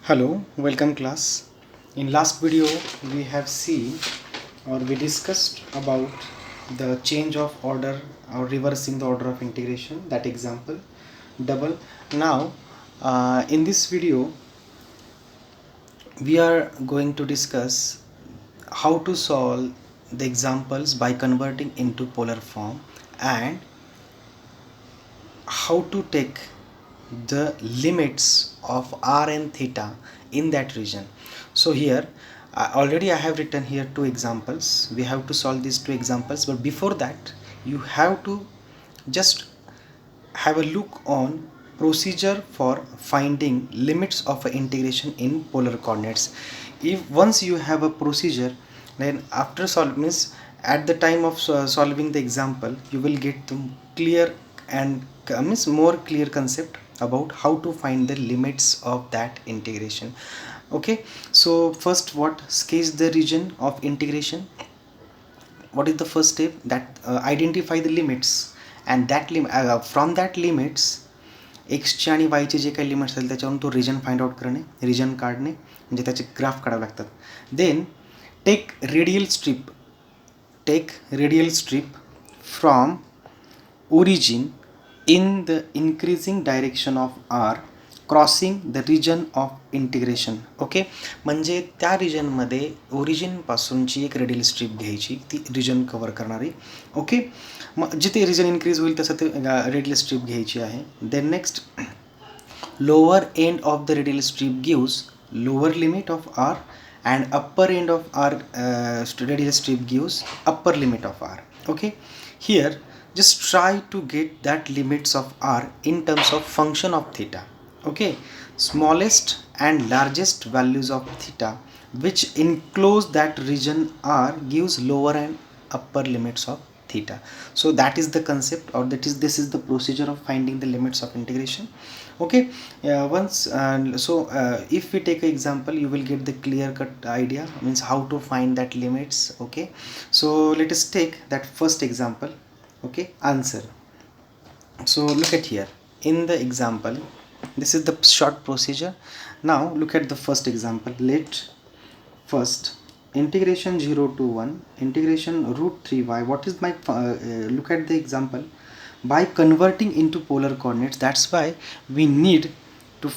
Hello, welcome class. In last video we have seen or we discussed about the change of order or reversing the order of integration, that example double. Now in this video we are going to discuss how to solve the examples by converting into polar form and how to take the limits of r and theta in that region. So here already I have written here two examples. We have to solve these two examples, but before that you have to just have a look on procedure for finding limits of integration in polar coordinates. If once you have a procedure, then after solve means at the time of solving the example you will get the clear and means more clear concept about how to find the limits of that integration. Okay, so first, what sketch the region of integration. What is the first step? That identify the limits, and that from that limits x चे आणि y चे जे काही limits असतील त्याच्यावरून तो region find out करणे, region काढणे, म्हणजे त्याचे ग्राफ काढावे लागतात. Then take radial strip from origin in the increasing direction of r crossing the region of integration. Okay, म्हणजे त्या रिजनमध्ये ओरिजिनपासूनची एक रेडियल स्ट्रीप घ्यायची, ती रिजन कवर करणारी. ओके, मग जिथे रिजन इन्क्रीज होईल तसं ते रेडियल स्ट्रीप घ्यायची आहे. Then next, lower end of the radial strip gives lower limit of R and upper end of r radial strip gives upper limit of r. Okay, here just try to get that limits of r in terms of function of theta. Okay, smallest and largest values of theta which enclose that region r gives lower and upper limits of theta. So that is the concept, or this is the procedure of finding the limits of integration. Okay, if we take an example you will get the clear cut idea, means how to find that limits. Okay, so let us take that first example. Okay, answer. So look at here in the example, this is the short procedure. Now look at the first example. Let first integration 0 to 1 integration root 3y. What is my look at the example. By converting into polar coordinates, that's why we need to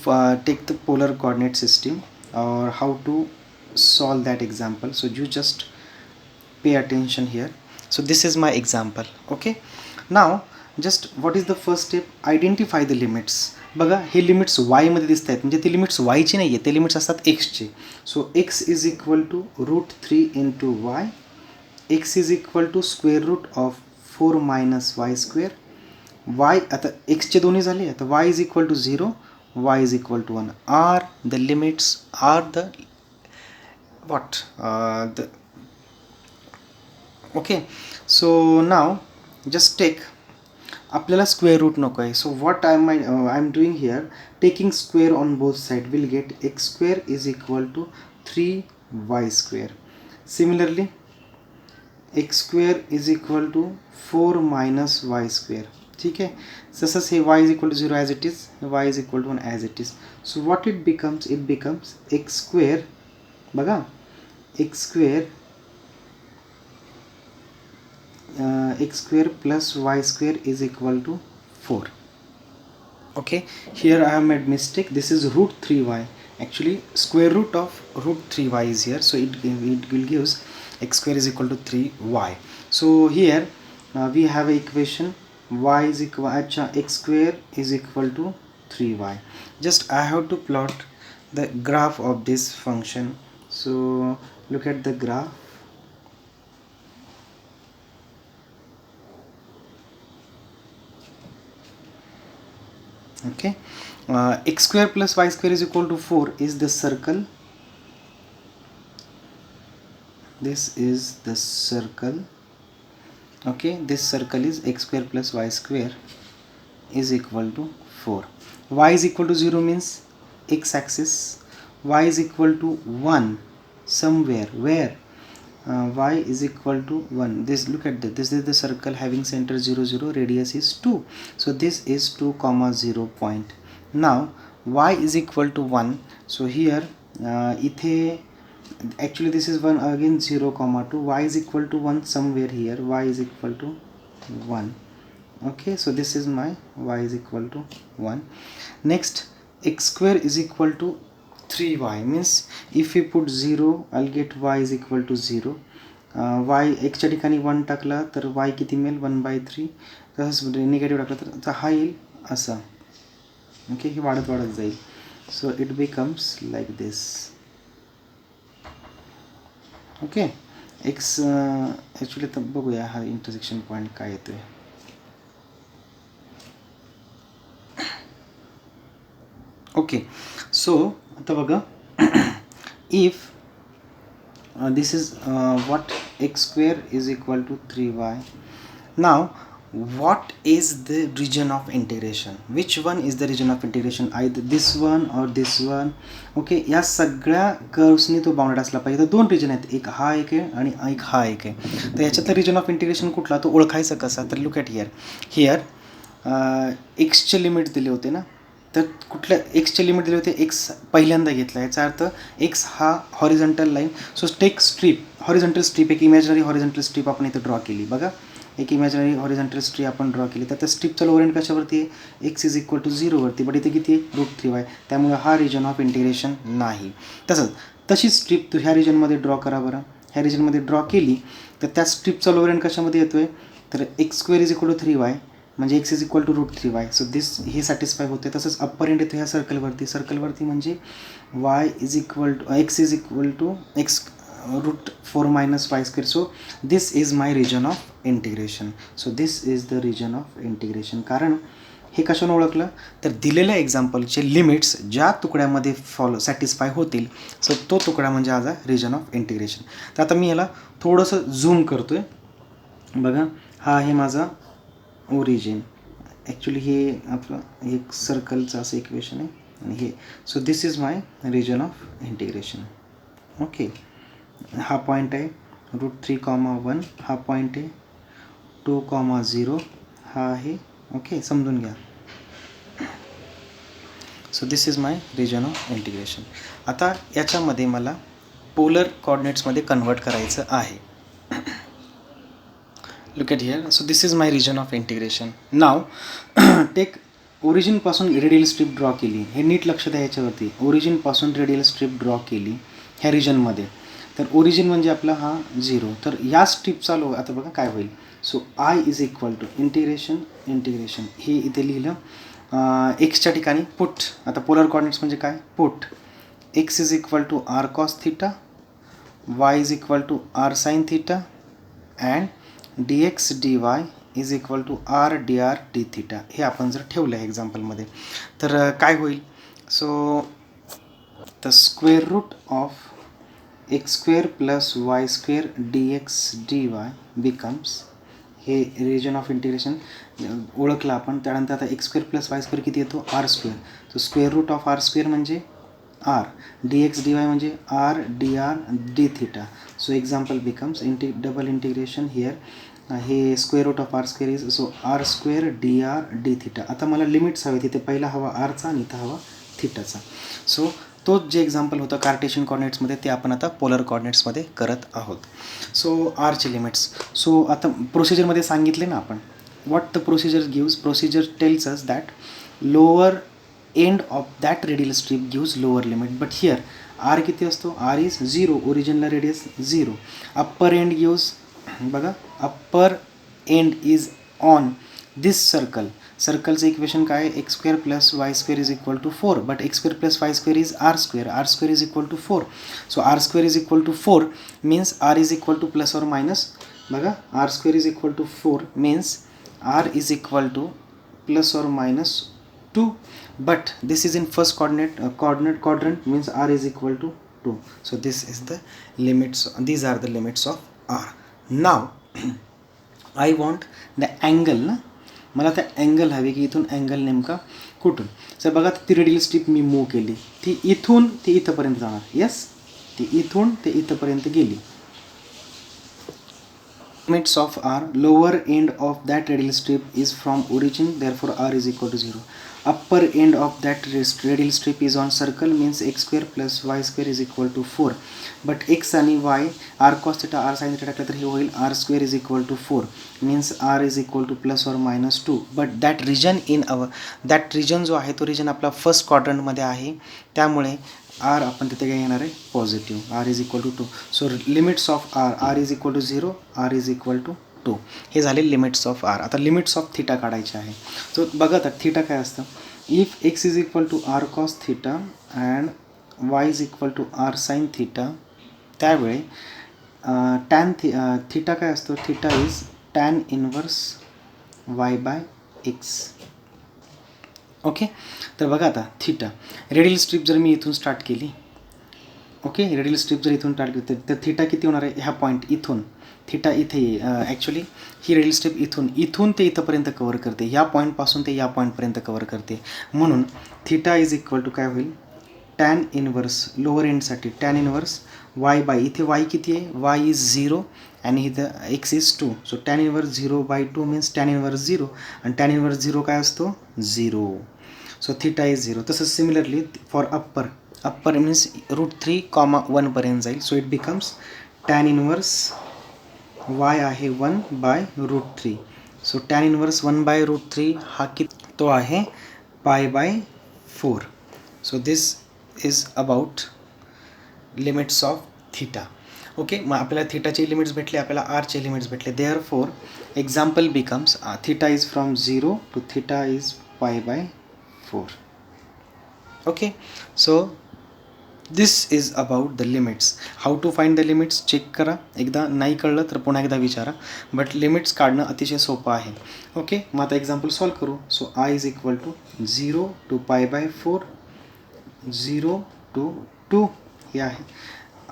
take the polar coordinate system or how to solve that example. So you just pay attention here. So this is my example. Okay, now just what is the first step? Identify the limits. बघा हे limits Y मध्ये दिसत आहेत, म्हणजे ते limits वायची नाही आहे, ते लिमिट्स असतात एक्सचे. So x is equal to root 3 into y. X is equal to square root of 4 minus y square. Y आता एक्सचे दोन्ही झाले, आता y is equal to 0, y is equal to 1. Are the limits are the what the okay. So now just take, आपल्याला square root नको आहे. So what I am doing here, taking square on both side will get x square is equal to 3y square. Similarly x square is equal to 4 minus y square. ठीक आहे, तसंच हे y is equal to 0 as it is, y is equal to 1 as it is. So what it becomes x square, बघा x square x square plus y square is equal to 4. Okay, here I have made mistake. This is root 3y. Actually square root of root 3y is here, so it will gives x square is equal to 3y. So here we have a equation y is equal x square is equal to 3y. Just I have to plot the graph of this function. So look at the graph. Okay, x square plus y square is equal to 4 is the circle. This is the circle. Okay, this circle is x square plus y square is equal to 4. Y is equal to 0 means x axis, y is equal to 1 somewhere where y is equal to 1. This, look at this is the circle having center 0 0, radius is 2, so this is 2 comma 0 point. Now y is equal to 1. So here इथे actually this is 1 again 0 comma 2, y is equal to 1 somewhere here, y is equal to 1. Okay, so this is my y is equal to 1. Next, x square is equal to 3y, means if we put 0 I'll get y is equal to 0. y x च्या ठिकाणी 1 टाकला तर y किती मिळेल 1/3. तसंच negative टाकला तर हा येईल असा. ओके, हे वाढत वाढत जाईल. So it becomes like this. Okay, x actually तर बघूया हा इंटरसेक्शन पॉईंट काय येतो आहे. ओके, सो आता बघा, if this is what x square is equal to 3y. Now what is the region of integration? Which one is the region of integration? Either this one or this one. Okay, या सगळ्या कर्व्सनी तो bounded असला पाहिजे. तर दोन region आहेत, एक हा एक आहे आणि एक हा एक आहे. तर याच्यातलं रिजन ऑफ इंटिग्रेशन कुठला तो ओळखायचा कसा? तर लुक ॲट हिअर एक्सचे लिमिट दिले होते ना, तर कुठल्या एक्सचे लिमिट दिले होते, एक्स पहिल्यांदा घेतला. याचा अर्थ एक्स हा horizontal line. So take strip, horizontal strip, एक इमॅजिनरी हॉरिझॉन्टल स्ट्रीप आपण इथं ड्रॉ केली. बघा, एक इमॅजिनरी हॉरिझॉन्टल स्ट्रीप आपण ड्रॉ केली. तर त्या स्ट्रीपचा लोअर एंड कशावरती आहे, एक्स इज इक्वल टू 0वरती. बट इथे किती आहे, √3y. त्यामुळे हा रिजन ऑफ इंटिग्रेशन नाही. तशीच स्ट्रीप ह्या रिजनमध्ये ड्रॉ करा बरं. ह्या रिजनमध्ये ड्रॉ केली तर त्या स्ट्रीपचा लोअर एंड कशामध्ये येतो आहे, तर X square is equal to 3y म्हणजे X is equal to √3y. So this हे सॅटिस्फाय होते. तसंच अप्पर एंड येतो ह्या सर्कलवरती म्हणजे y is equal to X is equal to X √4 minus y square. So this is my region of integration. So this is the region of integration. कारण हे कशाने ओळखलं, तर दिलेल्या एक्झाम्पलचे लिमिट्स ज्या तुकड्यामध्ये सॅटिस्फाय होतील, सो तो तुकडा म्हणजे आज रिजन ऑफ इंटिग्रेशन. तर आता मी याला थोडंसं झूम करतो आहे. बघा, हा आहे माझा ओरिजिन. ॲक्च्युली हे आपलं एक सर्कलचं असं इक्वेशन आहे आणि हे. So this is my region of integration. Okay, हा पॉईंट आहे √3,1, हा पॉईंट आहे 2,0, हा आहे. ओके, समजून घ्या. So this is my region of integration. आता याच्यामध्ये मला पोलर कॉर्डिनेट्समध्ये कन्वर्ट करायचं आहे. Look at here. So this is my region of integration. Now take ओरिजिनपासून रेडियल स्ट्रीप ड्रॉ केली. हे नीट लक्ष द्या याच्यावरती. ओरिजिनपासून रेडियल स्ट्रीप ड्रॉ केली ह्या रिजनमध्ये. तर ओरिजिन म्हणजे आपला हा 0. तर या स्ट्रीपचा आता बघा काय होईल. So I is equal to integration हे इथे लिहिलं. एक्सच्या ठिकाणी पुट, आता पोलर कॉर्डिनेट्स म्हणजे काय, put x is equal to r cos theta, y is equal to r sine theta and dx dy is equal to r d r d theta. हे आपण जर ठेवलं आहे एक्झाम्पलमध्ये तर काय होईल. So the square root of x square plus y square dx dy becomes, हे रिजन ऑफ इंटिग्रेशन ओळखलं आपण. त्यानंतर आता x square plus y square किती येतो, r square. So square root of r square म्हणजे आर, dx dy म्हणजे r d r d theta. So example becomes double integration here. हे square root of r square is so r square d r d theta. आता मला limits हवे, तिथे पहिला हवा आरचा आणि इथं हवा थिटाचा. सो तोच जे एक्झाम्पल होतं कार्टेशियन कॉर्डिनेट्समध्ये ते आपण आता पोलर कॉर्डिनेट्समध्ये करत आहोत. So आरचे limits. सो आता प्रोसिजरमध्ये सांगितले ना आपण, what the procedure gives. Procedure tells us that lower end of that radial strip gives lower limit. But here r किती असतो, आर इज 0, ओरिजिनला रेडियस 0. अप्पर एंड गिव्स, बघा upper end is on this circle. सर्कलचं equation काय आहे, x square plus y square is equal to 4. But x square plus y square is r square is equal to 4. So r square is equal to 4 means r is equal to plus और minus. बघा, r square is equal to 4 means r is equal to plus और minus 2. But this is in first quadrant means r is equal to 2. So this is the limits, these are the limits of r. Now I want the angle ना, मला त्या angle हवी की इथून angle नेमका कुठून. Sir बघा, ती रेडियल स्ट्रीप मी मूव केली, ती इथून ती इथंपर्यंत जाणार. येस, ती इथून ते इथंपर्यंत गेली. limits of r, lower end of that radial strip is from origin, therefore r is equal to 0. Upper end of that radial strip is on circle, means x square plus y square is equal to 4. but x आणि y r cos theta r sin theta टाकलं तर हे होईल r square is equal to 4, means r is equal to plus or minus 2. but that region जो आहे तो region आपला first क्वाड्रंटमध्ये आहे, त्यामुळे r आपण तिथे काय येणार आहे positive, r is equal to 2. So limits of r is equal to 0, r is equal to 2. हे झाले लिमिट्स ऑफ r. आता लिमिट्स ऑफ थिटा काढायचे आहे. सो बघा तर थिटा काय असतं, if x is equal to r cos theta and y is equal to r sin theta, त्यावेळी टॅन थिटा काय असतो, theta is tan inverse y by x. Okay, तर बघा आता थिटा रेडियल स्ट्रिप जर मी इथून स्टार्ट केली, ओके रेडियल स्ट्रिप जर इथून स्टार्ट केली तर थिटा किती होणार आहे, ह्या पॉईंट इथून थिटा इथे ॲक्च्युली ही रेडियल स्ट्रिप इथून ते इथंपर्यंत कवर करते, या पॉईंटपासून ते या पॉईंटपर्यंत कवर करते. म्हणून थिटा इज इक्वल टू काय होईल, टॅन इनवर्स लोअर एंडसाठी टॅन इनवर्स वाय बाय, इथे वाय किती आहे, वाय इज 0 आणि इथं x is 2. So tan inverse 0/2 means tan inverse 0, आणि टॅन इनवर्स 0 काय असतो 0. So theta is 0. तसंच सिमिलरली फॉर अप्पर मीन्स √3, 1 जाईल. So it becomes tan inverse y आहे 1/√3. सो टॅन इनवर्स 1/√3 हा किती, तो आहे π/4. So this is about limits of theta. Okay, मग आपल्याला थिटाचे लिमिट्स भेटले, आपल्याला आरचे लिमिट्स भेटले. Therefore example becomes theta is from 0 to theta is π/4. Okay, so this is about the limits. How to find the limits check करा, एकदा नाही कळलं तर पुन्हा एकदा विचारा, बट लिमिट्स काढणं अतिशय सोपं आहे. ओके, मग आता एक्झाम्पल सॉल्व करू. So I is equal to 0 to π/4, 0 to 2 हे आहे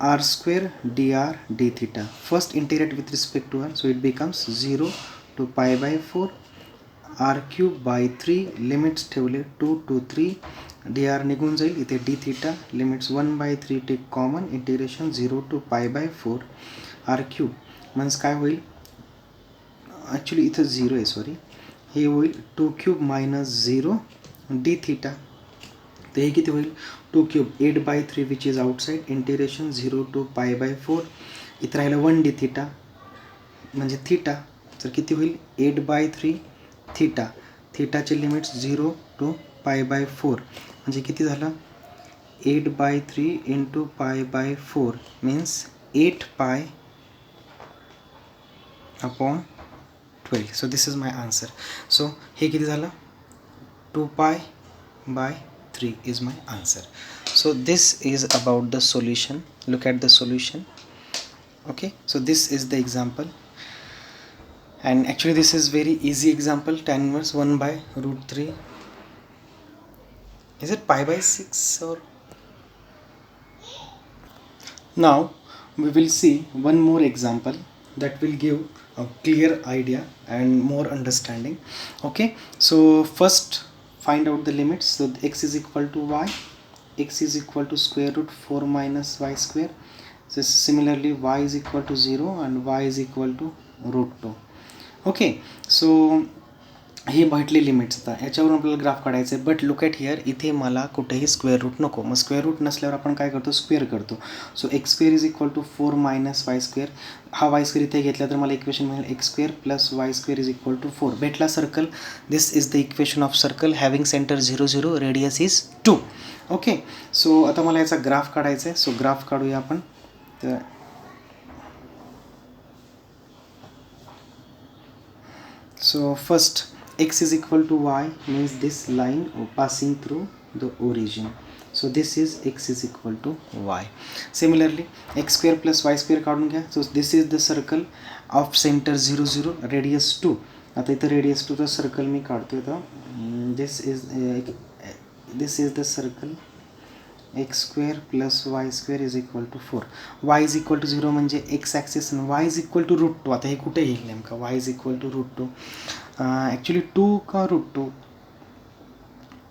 r square dr d theta. First integrate with respect to r, so it becomes 0 to π/4 r cube by 3, limits ठेवले 2 to 3, dr निघून जाईल, इथे d theta limits 1/3 take common, integration 0 to π/4 r cube म्हणजे काय होईल, actually इथं 0 आहे sorry, हे होईल 2 cube minus 0 d theta. तर हे किती होईल 2 cube 8/3 which is outside, integration 0 to π/4, इथं राहिलं 1 d थिटा म्हणजे थिटा, तर किती होईल 8/3 थिटा. थिटाचे लिमिट्स 0 to π/4 म्हणजे किती झालं 8/3 into π/4 means 8π/12. So this is my answer. So हे किती झालं 2π/3 is my answer. So this is about the solution. Look at the solution. Okay, so this is the example, and actually this is very easy example. Tan inverse 1/√3. Is it π/6 or? Now we will see one more example that will give a clear idea and more understanding. Okay, so first find out the limits. So x is equal to y, x is equal to square root 4 minus y square. So similarly y is equal to 0 and y is equal to √2. Okay, so हे भेटले limits. आता याच्यावरून आपल्याला graph काढायचं आहे, but look at here, इथे मला कुठेही स्क्वेअर रूट नको. मग स्क्वेअर रूट नसल्यावर आपण काय करतो स्क्वेअर करतो. So x square is equal to 4 minus y square. हा वाय स्क्वेअर इथे घेतला तर मला इक्वेशन मिळेल x square plus y square is equal to 4. भेटला circle. This is the equation of circle having centre 0 0, radius is 2. Okay, so आता मला याचा ग्राफ काढायचा आहे. सो ग्राफ काढूया आपण. तर so first x is equal to y means this line passing through the origin. So this is x is equal to y. Similarly x square plus y square काढून घ्या. So this is the circle of center 0 0, radius 2. आता इथं radius 2 चा circle मी काढतोय. तर this is the circle x square plus y square is equal to 4. y is equal to 0 म्हणजे x axis, y is equal to √2. आता हे कुठे येईल नेमकं y is equal to √2, actually 2 का √2.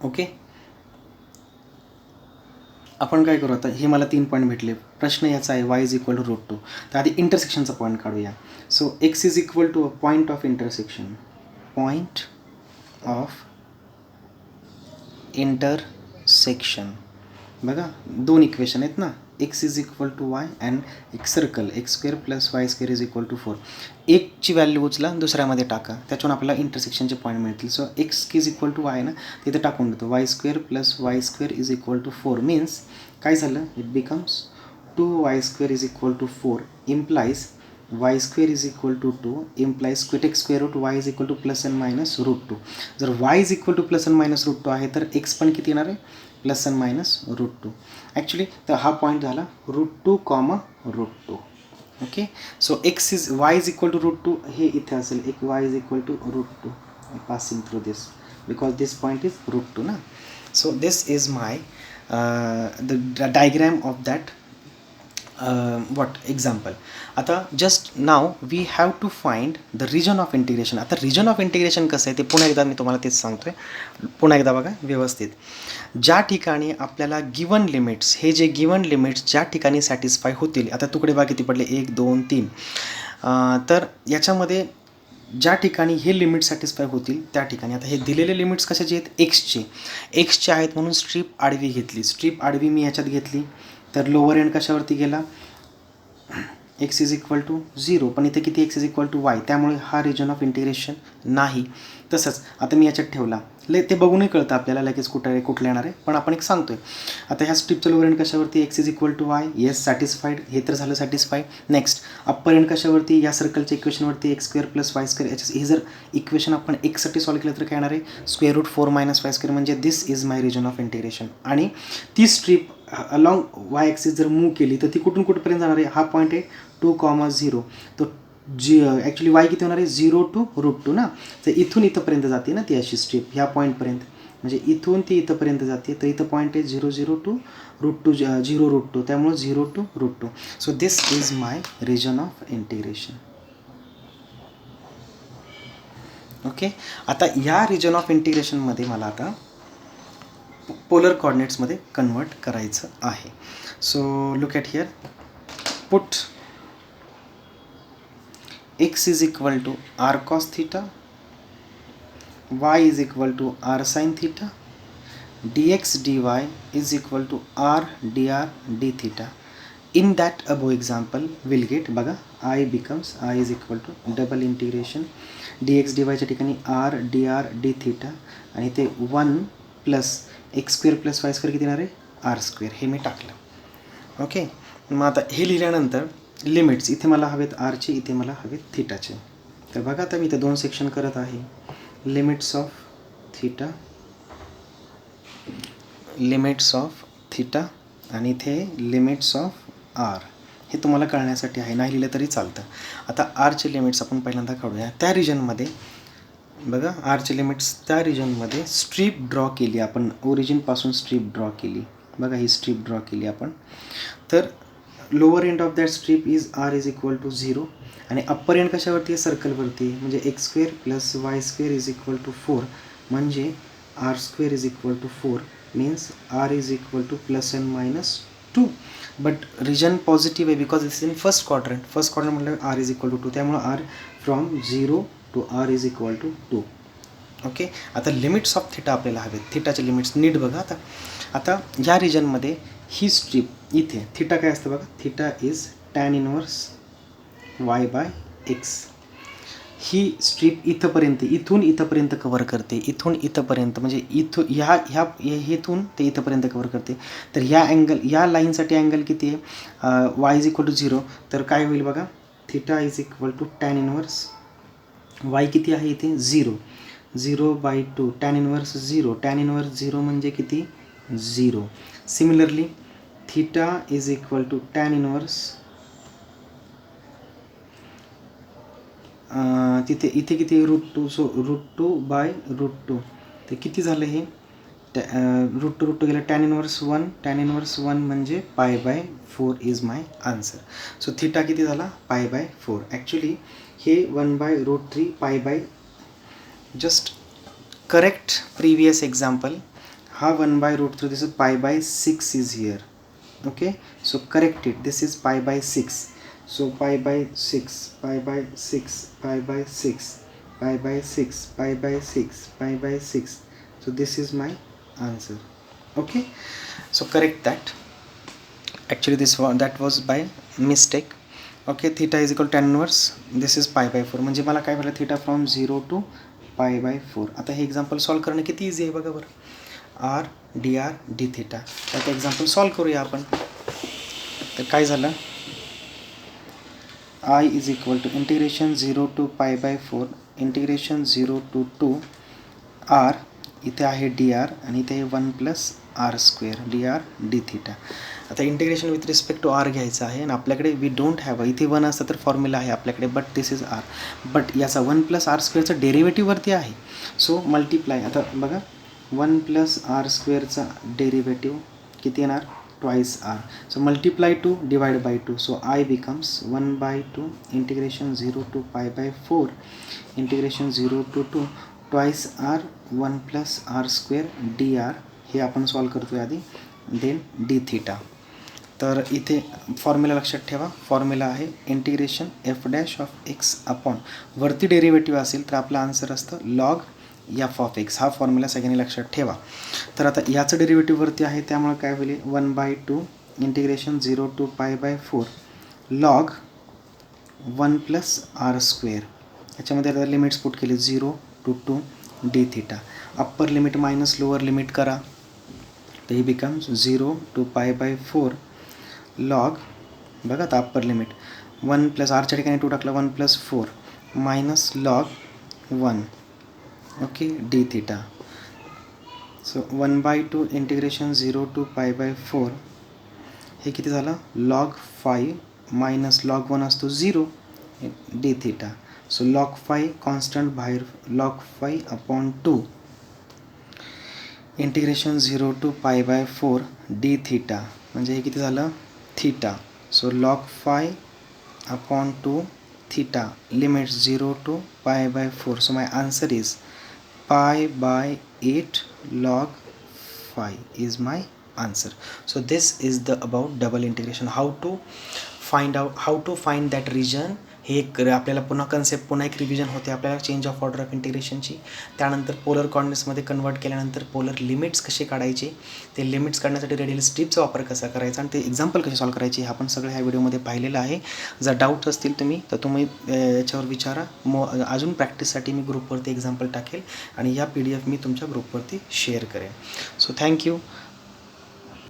ओके, आपण काय करू आता, हे मला 3 पॉईंट भेटले, प्रश्न याचा आहे y is equal to root 2. तर आधी इंटरसेक्शनचा पॉईंट काढूया. So x is equal to point of intersection, point of intersection. बघा 2 इक्वेशन आहेत ना, x is equal to y and एक circle x square plus y square is equal to 4. एकची value उचला, दुसऱ्यामध्ये टाका, त्याच्यावर आपल्याला इंटरसेक्शनचे पॉईंट मिळतील. So x is equal to y ना, तिथे टाकून देतो, y square plus y square is equal to 4. Means काय झालं, it becomes 2y square is equal to 4 implies y square is equal to 2 implies take square root y is equal to plus and minus root 2. जर y is equal to plus and minus root 2 आहे तर x पण किती येणार आहे, plus and minus root 2. Actually तर हा point झाला root 2 comma root 2. Okay, so x is y is equal to root 2 हे इथे असेल, एक y is equal to root 2 passing through this because this point is root 2 ना. So this is my the diagram of that what example. आता just now we have to find the region of integration. आता region of integration कसं आहे ते पुन्हा एकदा मी तुम्हाला तेच सांगतो आहे, पुन्हा एकदा बघा व्यवस्थित. ज्या ठिकाणी आपल्याला गिवन लिमिट्स, हे जे गिवन लिमिट्स ज्या ठिकाणी सॅटिस्फाय होतील, आता तुकडे बघा किती पडले, 1 2 3. तर याच्यामध्ये ज्या ठिकाणी हे लिमिट सॅटिस्फाय होतील त्या ठिकाणी, आता हे दिलेले लिमिट्स कशाचे आहेत, एक्सचे आहेत म्हणून स्ट्रीप आडवी घेतली, स्ट्रीप आडवी मी याच्यात घेतली, तर लोअर एंड कशावरती गेला, एक्स इज इक्वल टू 0, पण इथे किती x is equal to y, त्यामुळे हा रिजन ऑफ इंटिग्रेशन नाही. तसंच आता मी याच्यात ठेवला, ते बघूनही कळतं आपल्याला लगेच कुठलं येणार आहे, पण आपण एक सांगतोय. आता ह्या स्ट्रीपचं लोअर एंड कशावरती, x is equal to y, yes satisfied, हे तर झालं सॅटिस्फाईड. नेक्स्ट अप्पर एंड कशावरती, या सर्कलच्या इक्वेशनवरती x square plus y square. हे जर इक्वेशन आपण एक्ससाठी सॉल्व केलं तर काय येणार आहे, square root 4 minus y square, म्हणजे this is my region of integration. आणि ती स्ट्रीप अलॉंग वाय ॲक्सिस जर मूव्ह केली तर ती कुठून कुठपर्यंत जाणार आहे, हा पॉईंट आहे 2,0. तो ॲक्च्युली वाय किती होणार आहे, 0 टू रूट 2 ना, तर इथून इथंपर्यंत जाते ना ती अशी स्ट्रीप, ह्या पॉईंटपर्यंत, म्हणजे इथून ती इथंपर्यंत जाते. तर इथं पॉईंट आहे 0 टू रूट 2, 0 रूट 2, त्यामुळे 0 to root 2. So this is my region of integration. Okay, आता या रिजन ऑफ इंटिग्रेशनमध्ये मला आता पोलर कॉर्डिनेट्समध्ये कन्वर्ट करायचं आहे. So look at here, put x is equal to r cos theta, y is equal to r sin theta, dx dy is equal to r dr d theta. In that above example we'll get, बघा I becomes, I is equal to double integration dx dy च्या ठिकाणी r dr d theta, आणि ते 1 plus x square plus y square किती येणार आहे, R square, हे मी टाकलं. ओके, मग आता हे लिहिल्यानंतर लिमिट्स इथे मला हवेत आरचे, इथे मला हवेत थीटाचे. तर बघा आता मी इथे 2 सेक्शन करत आहे, लिमिट्स ऑफ थीटा आणि इथे लिमिट्स ऑफ आर. हे तुम्हाला कळण्यासाठी आहे, नाही लिहिलं तरी चालतं. आता आरचे लिमिट्स आपण पहिल्यांदा काढूया. त्या रिजनमध्ये बघा, आरचे लिमिट्स त्या रिजनमध्ये स्ट्रीप ड्रॉ केली आपण, ओरिजिनपासून स्ट्रीप ड्रॉ केली. बघा ही स्ट्रीप ड्रॉ केली आपण. तर lower end of that strip is r is equal to 0, आणि अप्पर एंड कशावरती आहे, सर्कलवरती, म्हणजे x square plus y square is equal to 4, म्हणजे r square is equal to 4, means r is equal to plus and minus 2. But region positive आहे because it's in first quadrant म्हटलं r is equal to 2, त्यामुळे r from 0 to r is equal to 2. Okay, आता limits of theta आपल्याला हवेत, थीटाचे limits नीट बघा. आता या रिजनमध्ये ही स्ट्रीप इथे, थीटा काय असतं बघा, theta is tan inverse y by x. ही स्ट्रीप इथंपर्यंत, इथून इथंपर्यंत कवर करते, इथून इथंपर्यंत, म्हणजे इथून ते इथंपर्यंत कवर करते. तर ह्या अँगल, या लाईनसाठी अँगल किती आहे, वाय इज इक्वल टू 0, तर काय होईल बघा, theta is equal to tan inverse y किती आहे इथे 0/2, टॅन इनवर्स 0, टॅन इनवर्स 0 म्हणजे किती 0. Similarly theta is equal to tan inverse, तिथे इथे किती √2, सो √2/√2, ते किती झालं हे, √2 गेलं, टॅन इनवर्स 1 म्हणजे π/4 is my answer. So theta किती झाला, π/4. ॲक्च्युली हे 1/√3 π/, जस्ट करेक्ट प्रिवियस एक्झाम्पल. हा 1/√3, this is pi by 6 is here. Okay, so correct it, this is pi by 6. So pi by 6, pi by 6, pi by 6, pi by 6, pi by 6, pi by 6. So this is my answer. Okay, so correct that. Actually this one, that was by mistake. Okay, theta is equal to tan inverse, this is pi by 4. म्हणजे मला काय भेटलं, theta from 0 to pi by 4. आता हे example solve करणं किती easy आहे बघा बरं. R d r d theta. आता एक्झाम्पल सॉल्व करूया आपण. तर काय झालं, I is equal to integration 0 to pi by 4 integration 0 to 2 r, इथे आहे डी आर आणि इथे 1 plus r square d r d theta. आता integration with respect to r घ्यायचं आहे आणि आपल्याकडे वी डोंट हॅव, इथे 1 असतं तर फॉर्म्युला आहे आपल्याकडे, but this is r. But याचा 1 प्लस आर स्क्वेअरचा डेरिव्हेटिव्हवरती आहे. सो मल्टिप्लाय, आता बघा 1 प्लस आर स्क्वेअरचा डेरिव्हेटिव्ह किती येणार, twice r. So multiply 2 divide by 2. So I becomes 1/2 integration 0 to pi by 4 integration 0 to 2 twice r 1 plus r square dr. हे आपण solve करतोय आधी, देन डी थीटा. तर इथे फॉर्म्युला लक्षात ठेवा, फॉर्म्युला आहे integration F dash of x upon, वरती डेरिव्हेटिव्ह असेल तर आपला आन्सर असतं लॉग एफ ऑफ एक्स. हा फॉर्म्युला सगळ्यांनी लक्षात ठेवा. तर आता याचं डेरिव्हेटिव्हवरती आहे त्यामुळे काय होईल, 1/2 integration 0 to pi by 4 log 1 plus r square. याच्यामध्ये आता लिमिट्स पुट केली 0 to 2 d theta. Upper limit minus lower limit करा, तर ही becomes 0 to pi by 4 log, बघा आता अप्पर लिमिट 1 प्लस आरच्या ठिकाणी 2 टाकलं, 1 plus 4 minus log 1. Okay, D theta. So 1/2 integration 0 to pi by 4 हे किती झालं, लॉग 5 मायनस लॉग 1 असतो 0 d theta. So log 5 constant बाहेर, log 5 upon 2 integration 0 to pi by 4 d theta, म्हणजे हे किती झालं, theta. So log 5 upon 2 theta, limits 0 to pi by 4. So my answer is pi by 8 log 5 is my answer. So this is the about double integration, how to find out, how to find that region. हे एक आपल्याला पुन्हा concept, पुन्हा एक revision होते आपल्याला change of order of इंटिग्रेशनची. त्यानंतर polar कॉर्डिनेट्समध्ये convert केल्यानंतर पोलर लिमिट्स कसे काढायचे, ते लिमिट्स काढण्यासाठी रेडियल स्ट्रिपचा वापर कसा करायचा आणि ते एक्झाम्पल कसे सॉल्व करायचे, हे आपण सगळं ह्या व्हिडिओमध्ये पाहिलेलं आहे. जर डाऊट्स असतील तुम्ही याच्यावर विचारा. अजून प्रॅक्टिससाठी मी ग्रुपवरती एक्झाम्पल टाकेल आणि या PDF मी तुमच्या ग्रुपवरती शेअर करेन. So thank you.